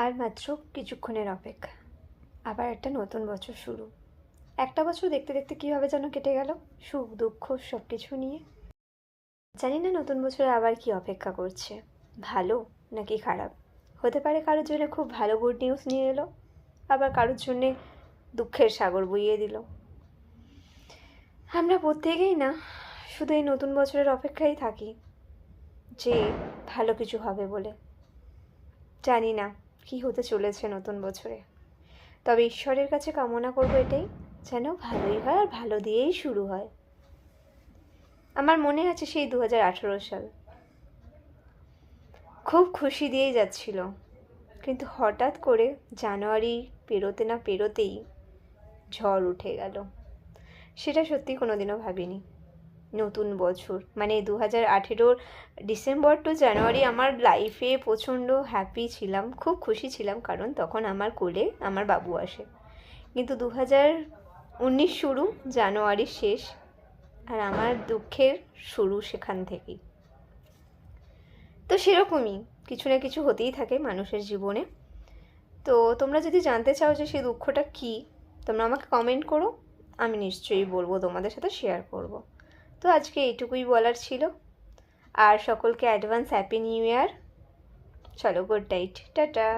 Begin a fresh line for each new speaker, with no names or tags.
আর মাত্র কিছুক্ষণের অপেক্ষা, আবার একটা নতুন বছর শুরু। একটা বছর দেখতে দেখতে কীভাবে যেন কেটে গেল, সুখ দুঃখ সব কিছু নিয়ে। জানি না নতুন বছরে আবার কি অপেক্ষা করছে, ভালো নাকি খারাপ। হতে পারে কারোর জন্য খুব ভালো গুড নিউজ নিয়ে এলো, আবার কারোর জন্যে দুঃখের সাগর বইয়ে দিল। আমরা প্রত্যেকেই না শুধু এই নতুন বছরের অপেক্ষায় থাকি যে ভালো কিছু হবে বলে। জানি না কি হতে চলেছে নতুন বছরে, তবে ঈশ্বরের কাছে কামনা করবো এটাই, যেন ভালোই হয় আর ভালো দিয়েই শুরু হয়। আমার মনে আছে সেই 2018 সাল, খুব খুশি দিয়েই যাচ্ছিল, কিন্তু হঠাৎ করে জানুয়ারি পেরোতে না পেরোতেই ঝড় উঠে গেল। সেটা সত্যি কোনোদিনও ভাবিনি। নতুন বছর মানে 2018 ডিসেম্বর টু জানুয়ারি আমার লাইফে প্রচণ্ড হ্যাপি ছিলাম, খুব খুশি ছিলাম, কারণ তখন আমার কোলে আমার বাবু আসে। কিন্তু 2019 শুরু, জানুয়ারি শেষ, আর আমার দুঃখের শুরু সেখান থেকেই। তো সেরকমই কিছু না কিছু হতেই থাকে মানুষের জীবনে। তো তোমরা যদি জানতে চাও যে সেই দুঃখটা কী, তোমরা আমাকে কমেন্ট করো, আমি নিশ্চয়ই বলবো, তোমাদের সাথে শেয়ার করব। তো আজকে এইটুকুই বলার ছিল। আর সকলকে অ্যাডভান্স হ্যাপি নিউ ইয়ার। চলো, গুড নাইট, টাটা।